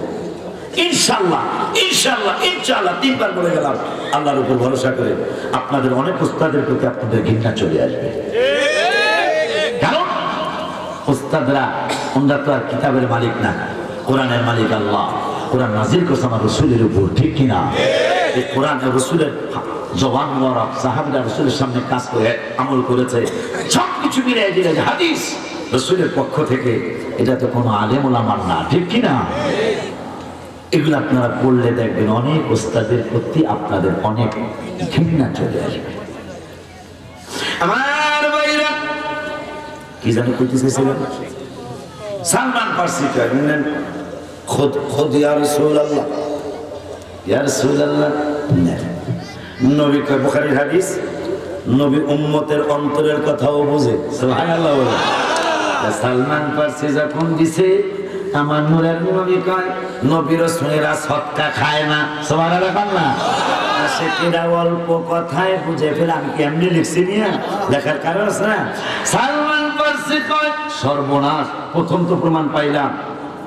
ইনশাআল্লাহ ইনশাআল্লাহ ইনশাআল্লাহ, তিনবার বলে গেলাম, আল্লাহর উপর ভরসা করে আপনাদের অনেক ওস্তাদের প্রতি আপনাদের ঘৃণা চলে আসবে। কারণ ওস্তাদরা ওনারা তো আর কিতাবের মালিক না, কোরআনের মালিক আল্লাহ। কোরআন নাজিল করছে আমার রাসূলের উপর, ঠিক কিনা? এই কোরআন রাসূলের জবান মোবারক, সাহাবীরা রাসূলের সামনে কাজ করে আমল করেছে, সবকিছু মিলিয়ে দিলে হাদিস রাসূলের পক্ষ থেকে, এটা তো কোনো আলেম ওলামার না, ঠিক কিনা? এগুলো আপনারা পড়লে দেখবেন অনেক ওস্তাদের প্রতি আপনাদের অনেক ঘৃণা চলে আসবে। আমার ভাইরা কি জানো কইতে চাইছিলেন? সালমান ফার্সি কয় খুদ খুদ ইয়া রাসূলুল্লাহ, ইয়া রাসূলুল্লাহ, নবী কয় বুখারীর হাদিস, নবী উম্মতের অন্তরের কথাও বোঝে, সুবহানাল্লাহ বলে। সালমান ফার্সি যখন দিছে, আমার নূরের নবী কয় নবী রাসূলেরা সদকা খায় না, সুবহানাল্লাহ না, সেটা অল্প কথায় বুঝে ফেলে। আমি কি এমনি লিখছি নিয়া লেখার কারণ আছে না? সালমান ফার্সি কয় সর্বনাশ, প্রথম তো প্রমাণ পাইলাম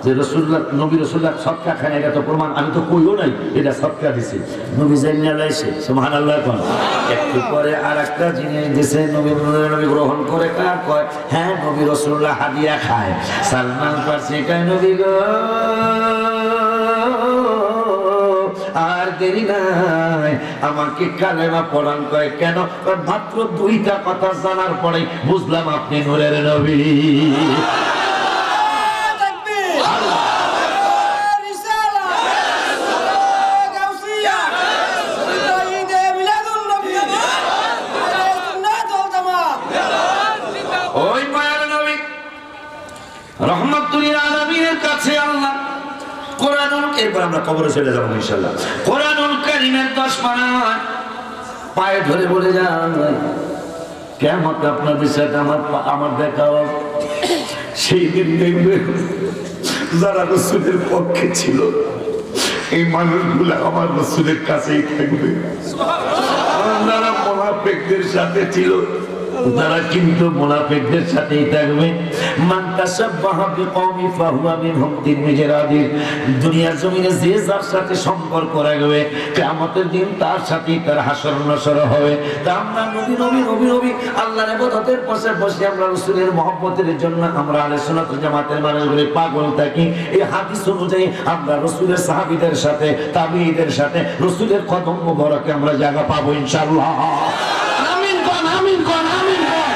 যে রাসূলুল্লাহ, নবী রাসূলুল্লাহ সদকা খায় না, এটা তো প্রমাণ, আমি তো কইও নাই এটা সদকা দিছি, নবী জানিয়া লাইছে, সুবহানাল্লাহ। কোন একটু পরে আরেকটা জিনিস দিছে, নবী গ্রহণ করে কার কয়, হ্যাঁ নবী রাসূলুল্লাহ হাদিয়া খায়। সালমান ফার্সি কয় নবী গো আর দেরি নাই, আমাকে কালেমা পড়ান। কয় কেন? মাত্র দুইটা কথা জানার পরে বুঝলাম আপনি নূরের নবী। এরপর আমরা কবরে চলে যাবো ইনশাআল্লাহ। কোরআনুল কারীমের 10 পারা পায়ে ধরে বলে যান, কিয়ামত আপনার বিষয়টা আমার দেখাও। সেই দিন দেখবে যারা রাসূলের পক্ষে ছিল, এই মানুষগুলো আমার রাসূলের কাছেই থাকবে। যারা মুনাফিকদের সাথে ছিল, তারা কিন্তু মুনাফিকদের সাথেই থাকবে। মান তাশাব্বাহা বিকওমি ফাহুয়া মিনহুম, তিরমিজির হাদিস। দুনিয়ার জমিনে যে যার সাথে সম্পর্ক রাখবে, কিয়ামতের দিন তার সাথেই তার হাসর নাসর হবে। তা আমরা নবী নবী নবী নবী আল্লাহর ইবাদতের পাশে বসে আমরা রাসূলের মহব্বতের জন্য আমরা আহলে সুন্নাত ওয়াল জামাতের মানুষগুলো পাগল থাকি। এই হাদিস অনুযায়ী আমরা রাসূলের সাহাবীদের সাথে, তাবিঈদের সাথে রাসূলের কদম মোবারকে আমরা জায়গা পাবো ইনশাআল্লাহ। আমিন কোন, আমিন কোন, আমিন কোন।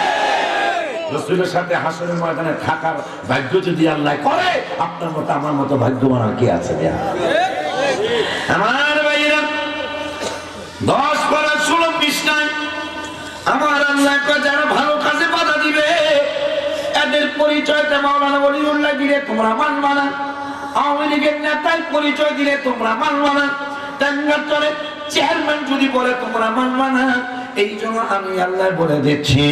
রাসূলের সাথে হাসরের ময়দানে থাকার ভাগ্য যদি আল্লাহ করে, আপনার মতো আমার মতো ভাগ্যবান আর কে আছে? আমার ভাইরা 10 পারা 16 পৃষ্ঠায় যারা ভালো কাজে বাধা দিবে এদের পরিচয়টা মাওলানা ওলিউল্লাহ দিলে তোমরা মানবা না, আওয়ামী লীগের নেতাই পরিচয় দিলে তোমরা মানবা না, টাঙ্গারচরে চেয়ারম্যান যদি বলে তোমরা মানবা না। এই জন্য আমি আল্লাহ বলে দিচ্ছি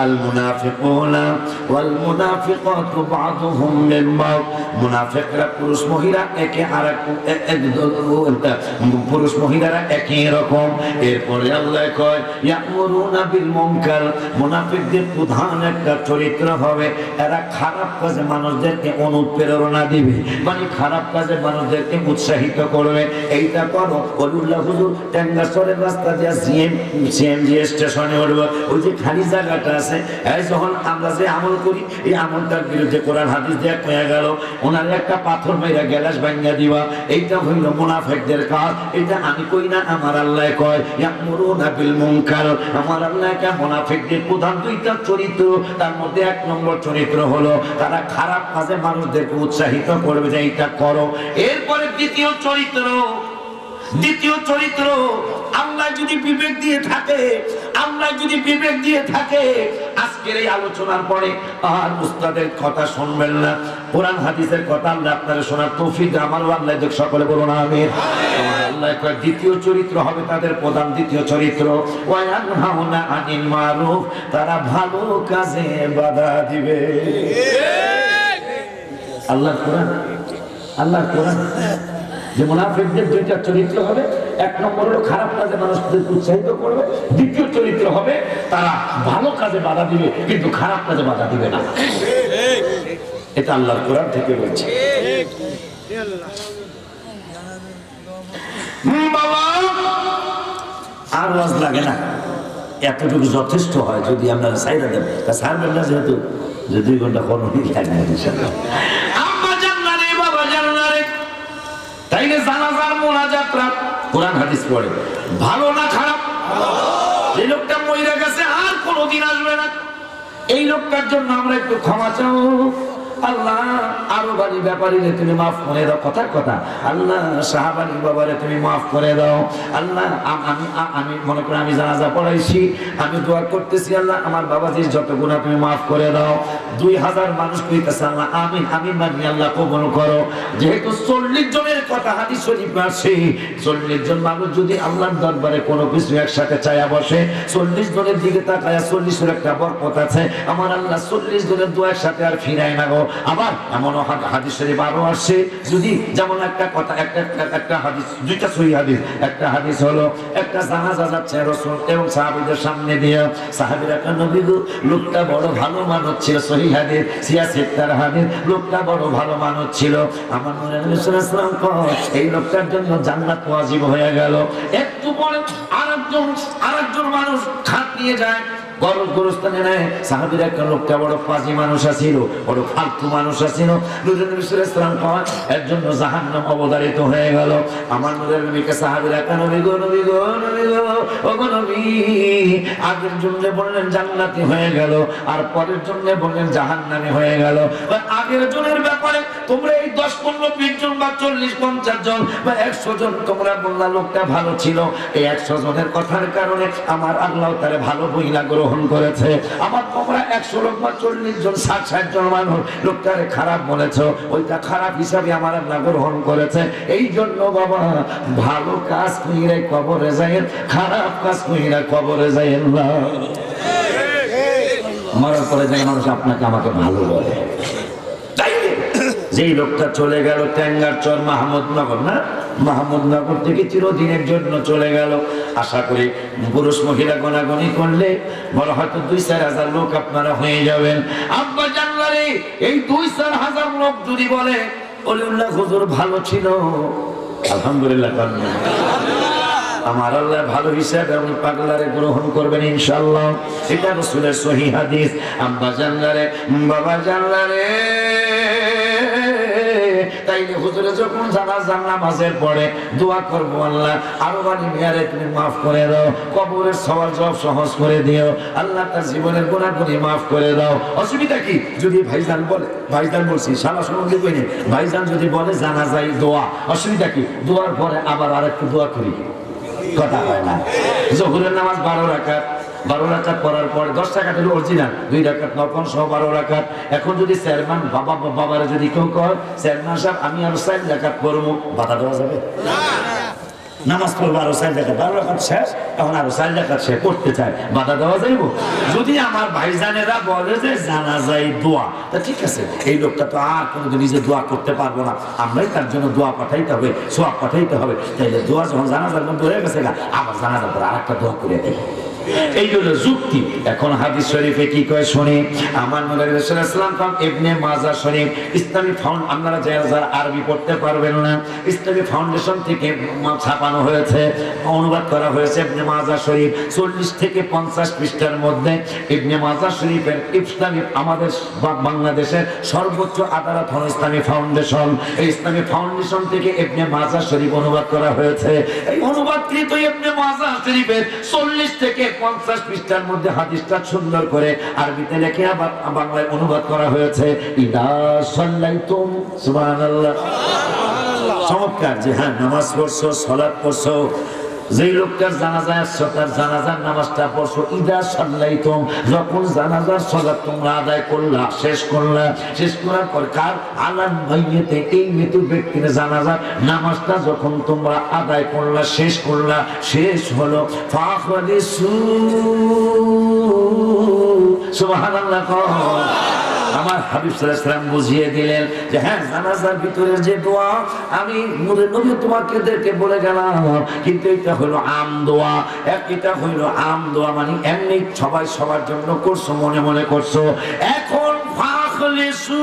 আল মুনাফিকুনা ওয়াল মুনাফিকাতু বা'দুহুম মিন বা'দ। মুনাফিকরা পুরুষ মহিলা একে আরেক পুরুষ মহিলারা একই রকম। এরপরে আল্লাহ কয় ইয়ামুরুনা বিল মুনকার, মুনাফিকদের প্রধান একটা চরিত্র হবে এরা খারাপ কাজে মানুষদেরকে অনুপ্রেরণা দিবে, মানে খারাপ কাজে মানুষদেরকে উৎসাহিত করবে। এইটা করো ওলিউল্লাহ হুজুর টাঙ্গারচরের রাস্তা দিয়ে সিএমজি স্টেশনে উঠবো, ওই যে খালি জায়গাটা আছে, এই যখন আমরা যে আমল করি এই আমলটার বিরুদ্ধে কোরআন হাদিস দিয়ে কয়ে গেল ওনার একটা পাথর মেরা গ্যালাস ভাঙিয়া দিবা, এইটা হইল মুনাফিকদের কাজ। এটা আমি কই না, আমার আল্লাহ কয় ইয়ামুরুনা বিল মুনকার। আমার আল্লাহ কে মুনাফিকদের প্রধান দুইটা চরিত্র, তার মধ্যে এক নম্বর চরিত্র হলো তারা খারাপ কাজে মানুষদেরকে উৎসাহিত করবে যে এইটা করো। এরপরে দ্বিতীয় চরিত্র আল্লাহ যদি বিবেক দিয়ে থাকে, আল্লাহ যদি বিবেক দিয়ে থাকে আজকের এই আলোচনার পরে আর উস্তাদের কথা শুনবেন না, কোরআন হাদিসের কথা আল্লাহ আপনারা শোনার তৌফিক আমারও আল্লাহ দেখ, সকলে বলুন আমিন। আল্লাহ কয় দ্বিতীয় চরিত্র হবে তাদের প্রধান দ্বিতীয় চরিত্র ওয়ায়ানহাউনা আনিল মারুফ, তারা ভালো কাজে বাধা দিবে। আল্লাহর কোরআন যে মুনাফিকদের দুইটা চরিত্র হবে, এক নম্বর হলো খারাপ কাজে মানুষদেরকে উৎসাহিত করবে, দ্বিতীয় চরিত্র হবে তারা ভালো কাজে বাধা দিবে কিন্তু খারাপ কাজে বাধা দিবে না। এটা আল্লাহর কোরআন থেকে বলছে। বাবা আর ওয়াজ লাগে না, এতটুকু যথেষ্ট হয় যদি আমরা সাইরা দেন, তা সারবেন না যেহেতু যে 2 ঘন্টা করণই লাগে না ইনশাআল্লাহ। তাইলে জানাজার মোনাজাত কোরআন হাদিস পড়ে, ভালো না খারাপ? এই লোকটা মইরা গেছে আর কোনোদিন আসবে না, এই লোকটার জন্য আমরা একটু ক্ষমা চাও। আল্লাহ আরো বাড়ি ব্যাপারী তুমি মাফ করে দাও, কথার কথা আল্লাহ সাহাবানি বাবারে তুমি মাফ করে দাও। আল্লাহ আমি মনে করি আমি জানাজা পড়াইছি, আমি দোয়া করতেছি আল্লাহ আমার বাবাজির যত গুনাহ তুমি মাফ করে দাও। 2000 মানুষ কইতেছে আল্লাহ আমিন আমিন মানি, আল্লাহ কবুল করো। যেহেতু 40 জনের কথা হাদিস শরীফে আছে, 40 জন মানুষ যদি আল্লাহর দরবারে কোনো কিছু একসাথে চাইয়া বসে, 40 জনের দিকে তাকায়া 40 এর একটা বরকত আছে। আমার আল্লাহ 40 জনের দোয়া একসাথে আর ফিরায় না গো। আবার এমন হাদিস শরীফ আরো আসছে, যদি যেমন একটা কথা একটা হাদিস, দুইটা সহিহ হাদিস, একটা হাদিস হলো একটা জানাজা যাচ্ছে রাসূল এবং সাহাবীদের সামনে দিয়ে, সাহাবীরা কেন নবী গো লোকটা বড় ভালো মানুষ ছিল, সহিহ হাদিস সিয়াসের হাদিস, লোকটা বড় ভালো মানুষ ছিল। আমার নবী সাল্লাল্লাহু আলাইহি ওয়াসাল্লাম কয় এই লোকটার জন্য জান্নাত ওয়াজিব হয়ে গেল। একটু পরে আরেকজন মানুষ খাট নিয়ে যায়, গোরস্থানে নেয়, সাহাবীরা একটা লোকটা বড় ফাজি মানুষ আছিল, বড় ফালতু মানুষ আছিল। নবী সাল্লাল্লাহু আলাইহি ওয়াসাল্লাম কয় এর জন্য জাহান্নাম অবধারিত হয়ে গেল। আমার নবীকে সাহাবীরা কেন নবী গো ও গো নবী, আগের জন্য বললেন জান্নাতি হয়ে গেল আর পরের জন্য বললেন জাহান্নামী হয়ে গেল। আগের জনের ব্যাপারে তোমরা এই 10, 15, 20 জন বা 40, 50 জন বা 100 জন তোমরা বললা লোকটা ভালো ছিল, এই 100 জনের কথার কারণে আমার আল্লাহ তারে ভালো বইলা গ্রহণ করেছে। আবার তোমরা 100 লোক বা 40 জন 60 জন মানুষ লোকটারে খারাপ বলেছ, ওইটা খারাপ হিসাবে আমার আল্লাহ গ্রহণ করেছে। এই জন্য বাবা ভালো কাজ কইরা কবরে যায়েন, খারাপ কাজ কইরা কবরে যায়েন না। মরার পরে যে মানুষ আপনাকে আমাকে ভালো বলে, যেই লোকটা চলে গেল টাঙ্গারচর মাহমুদনগর, না মাহমুদনগর থেকে চিরদিনের জন্য চলে গেল। আশা করি পুরুষ মহিলা গণাগণি করলে বড় হয়তো 2-4 হাজার লোক আপনারা হয়ে যাবেন। আব্বা জানলারে এই 2-4 হাজার লোক যদি বলে ওলিউল্লাহ হুজুর ভালো ছিল, আলহামদুলিল্লাহ আমার আল্লাহ ভালো হিসাবে আপনি পাগলারে গ্রহণ করবেন ইনশাআল্লাহ। এটা রাসূলের সহিহ হাদিস। আব্বা জানলারে বাবা জানলারে, তাইলে হুজুরে যখন জানাজার নামাজের পরে দোয়া করবো আল্লাহ আরো বাড়ি মেয়ারে তুমি মাফ করে দাও, কবরের সওয়াল জবাব সহজ করে দিও, আল্লাহ তার জীবনের গুনাহগুলি মাফ করে দাও। অসুবিধা কি যদি ভাইজান বলে, ভাইজান বলছি সারা সঙ্গে কইনি, ভাইজান যদি বলে জানাজাই দোয়া, অসুবিধা কি? দোয়ার পরে আবার আরেকটু দোয়া করি, কথা হয় না। জোহরের নামাজ 12 রাকাত, 12 রাকাত পড়ার পর 10 রাকাত হলো অরিজিনাল, 2 রাকাত নফল সহ 12 রাকাত। এখন যদি চেয়ারম্যান বাবারা যদি কেউ কয় চেয়ারম্যান সাহেব আমি আরো 4 রাকাত পড়বো, বাধা দেওয়া যাবে? নামাজ পড়বো আরো 4 রাকাত, 12 রাকাত শেষ, এখন আরো 4 রাকাত সে পড়তে চায়, বাধা দেওয়া যাইব? যদি আমার ভাইজানেরা বলে যে জানাজায় দোয়া, তা ঠিক আছে, এই লোকটা তো আর কোনোদিন নিজে দোয়া করতে পারবো না, আমরাই তার জন্য দোয়া পাঠাইতে হবে, সোয়াব পাঠাইতে হবে। তাইলে দোয়া যখন জানাজার মধ্যে হয়ে গেছে আবার জানাজার পর আরেকটা দোয়া করে দেয়, এই হলো যুক্তি। এখন হাদিস শরীফে কি কয় শুনি, আমার নবী রাসূলুল্লাহ সাল্লাল্লাহু আলাইহি ওয়াসাল্লাম ইবনে মাজাহ শরীফ ইসলামী ফাউন্ড, আপনারা যারা আরবি পড়তে পারবেন না, ইসলামী ফাউন্ডেশন থেকে ছাপানো হয়েছে, অনুবাদ করা হয়েছে ইবনে মাজাহ শরীফ, 40 থেকে 50 পৃষ্ঠার মধ্যে। ইবনে মাজাহ শরীফের ইসলামী, আমাদের বাংলাদেশের সর্বোচ্চ আদালত হল ইসলামী ফাউন্ডেশন, এই ইসলামী ফাউন্ডেশন থেকে ইবনে মাজাহ শরীফ অনুবাদ করা হয়েছে। এই অনুবাদকৃত ইবনে মাজাহ শরীফের 40 থেকে 50 পৃষ্ঠার মধ্যে হাদিসটা সুন্দর করে আরবিতে লিখে আবার বাংলায় অনুবাদ করা হয়েছে। ইদা সাল্লাইতুম, সুবহানাল্লাহ, চমৎকার, যে হ্যাঁ নামাজ পড়ছো, সালাত পড়ছো, যেই লোকটার জানাজায় আসছো তার জানাজার নামাজটা পড়ছো, ইদা সাল্লাইতুম, যখন জানাজার সালাত তোমরা আদায় করলা, শেষ করার পর কার আলান মাইয়িতে, এই মৃত ব্যক্তির জানাজার নামাজটা যখন তোমরা আদায় করলা, শেষ হলো, ফাখলিসু, সুবহানাল্লাহ। আমার হাবিব সাল্লাল্লাহু আলাইহি ওয়াসাল্লাম বুঝিয়ে দিলেন যে হ্যাঁ জানাজার ভিতরে যে দোয়া আমি নূরে নবী তোমাকে বলে গেলাম, কিন্তু এটা হলো আম দোয়া। এটা হলো আম দোয়া, মানে এমনি সবাই সবার জন্য করছো, মনে মনে করছো। এখন ফাখলিসু,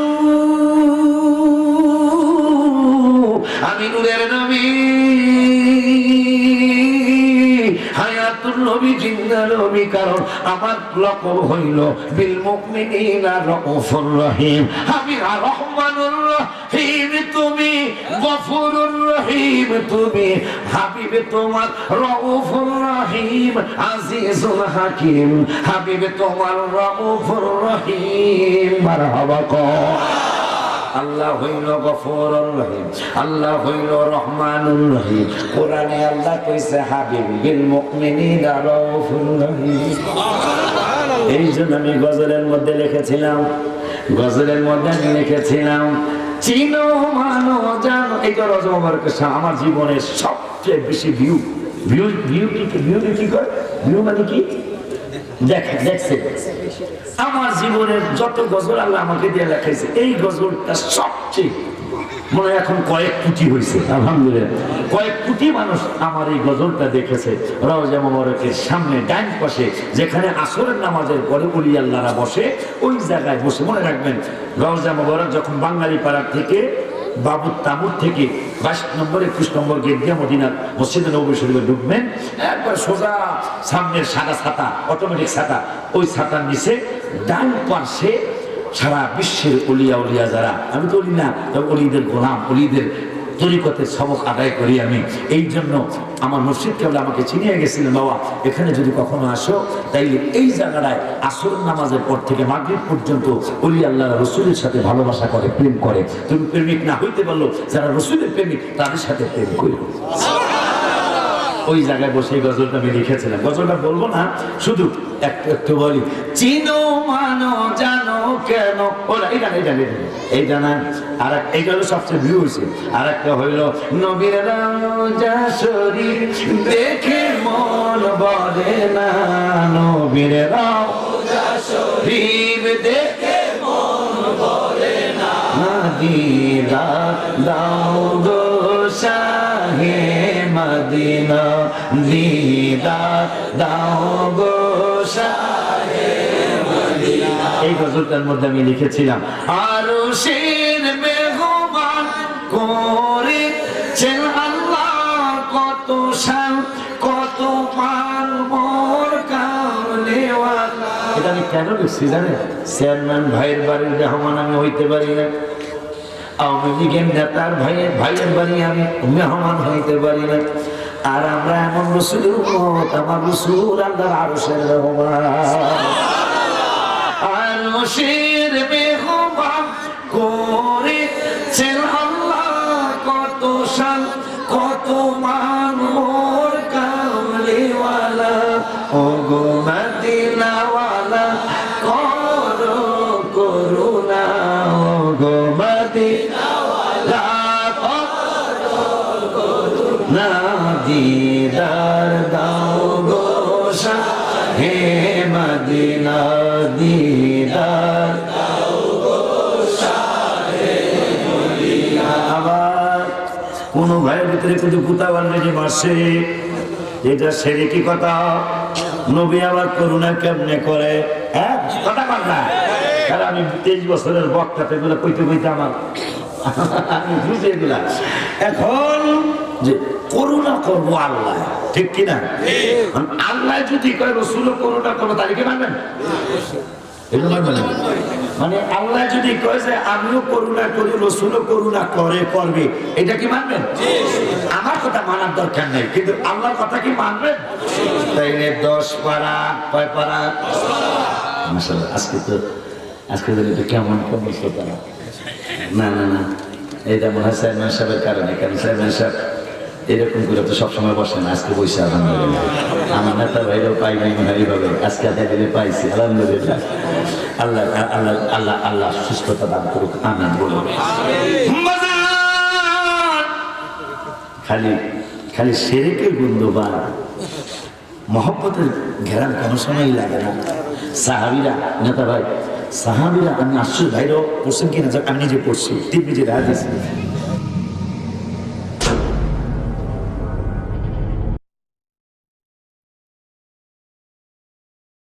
আমি নূরের নবী, হায়াতুল নবী, জিন্দা নবী, কারণ আমার লকব হইল বিল মুমিনিনা রাউফুর রহিম। আমি রহমানুর রহিম, তুমি গফুরুর রহিম, তুমি হাবিবে তোমার রাউফুর রহিম, আজিজুল হাকিম, হাবিবে তোমার রাউফুর রহিম। মারহাবা কো। আল্লাহ হইল গফুরুর রহিম, আল্লাহ হইল রহমানুর রহিম। কোরআনে আল্লাহ কইছে হাবিব বিল মুমিনিনা রাউফুর রহিম। এই জন্য আমি গজলের মধ্যে লিখেছিলাম, চিনো মানো জানো, এইটা রজব মুবারকের আমার জীবনের সবচেয়ে বেশি ভিউ কি করে, ভিউ মানে কি দেখছে, আমার জীবনের যত গজল আল্লাহ আমাকে দিয়ে লেখাইছে, এই গজলটা সবচেয়ে মনে হয় এখন কয়েক কোটি হয়েছে, আলহামদুলিল্লাহ, কয়েক কোটি মানুষ আমার এই গজলটা দেখেছে। রওজা মুবারকের সামনে ডান পাশে যেখানে আসরের নামাজের পরে ওলি আল্লাহরা বসে, ওই জায়গায় বসে, মনে রাখবেন রওজা মুবারক যখন বাঙালি পাড়ার থেকে বাবুর তাবুর থেকে 22 নম্বর 21 নম্বর গেট দিয়ে মদিনার মসজিদে নববী শরীফে ঢুকবেন, একবার সোজা সামনের সাদা ছাতা, অটোমেটিক ছাতা, ওই ছাতার নিচে ডান পাশে সারা বিশ্বের উলিয়া যারা, আমি তো অলি না, তবে অলিদের গোলাম, অলিদের তরিকতের সবক আদায় করি আমি। এই জন্য আমার মুর্শিদ কেবল আমাকে চিনিয়ে গেছিলেন, বাবা এখানে যদি কখনো আসো তাইলে এই জায়গাটায় আসর নামাজের পর থেকে মাগরিব পর্যন্ত অলি আল্লাহ রসুলের সাথে ভালোবাসা করে, প্রেম করে। তুমি প্রেমিক না হইতে পারলো, যারা রসুলের প্রেমিক তাদের সাথে প্রেম করি। ওই জায়গায় বসে গজলটা আমি লিখেছিলাম। গজলটা বলবো না, শুধু একটু বলি, চিনো মানো জানো কেন, এইটা না, আর এইটা হলো সবচেয়ে ভিউ হয়েছে। আর একটা হইল নবীর রওজা শরীফ দেখে মন বলে না, নবীর রওজা শরীফ দেখে মন বলে না, দিদার দাও গো শাহে মদিনা, দিদার দাও গো শাহে মদিনা। এই গজলটার মধ্যে আমি লিখেছিলাম, আরশের মেহমান করেছেন আল্লাহ, কত শান কত মান মোর কামলিওয়ালা। এটা আমি কেন লিখছি জানেন? চেয়ারম্যান ভাইয়ের বাড়ির মেহমান আমি হইতে পারি না, আওয়ামী লীগের নেতার ভাইয়ের বাড়ি আমি মেহমান হইতে পারি না, আর আমরা এমন রসুলের উম্মত, আমার রসুল আল্লাহর আরশের মেহমান, আরশের মেহমান করেছেন আল্লাহ, কত শান কত মান মোর কামলিওয়ালা। ও গো মদিনা দাও গো শাহে মদিনা দিদার দাও গো শাহে মদিনা। আবার কোন ভাইয়ের ভিতরে কিন্তু কুতাবার লেগে মারছে, এটা সেরে কি কথা? নবী আবার করুণা কেমনে করে? হ্যাঁ কথা বল না, কারণ আমি 23 বছরের বক্তাতে এগুলো কইতে কইতে আমার আমি বুঝে এগুলা। এখন যে করুণা করবো আল্লাহ, ঠিক কিনা? আল্লাহ যদি কয় রসুল করুণা করবো, তাহলে কি মানবেন? মানে আল্লাহ যদি কয় যে আমিও করুণা করি, রসুলও করুণা করে করবে, এটা কি মানবেন? আমার কথা মানার দরকার নেই, কিন্তু আল্লাহর কথা কি মানবেন? তাইলে 10 পারা, কয় পারা? মাশাআল্লাহ, আজকে তো কেমন কেমন শ্রোতা। না না না, এটা মনে হয় চেয়ারম্যান সাহেবের কারণে, কারণ চেয়ারম্যান সাহেব এরকম করে তো সবসময় বসে না, আজকে বসে আলহামদুলিল্লাহ। আমার নেতা ভাইরাও পাই নাই মনে হয় এইভাবে, আজকে দিনে পাইছি আলহামদুলিল্লাহ। আল্লাহ আল্লাহ আল্লাহ আল্লাহ সুস্থতা দান করুক, আমিন বলুন। খালি খালি শিরকের গন্ধ বা মহব্বতের ঘেরান কোনো সময় লাগে না। সাহাবীরা, নেতা ভাই, সাহাবীরা, আমি আশ্চর্য, ভাইরাও পড়ছেন কিনা, আমি নিজে পড়ছি, তিরমিজির হাদিস,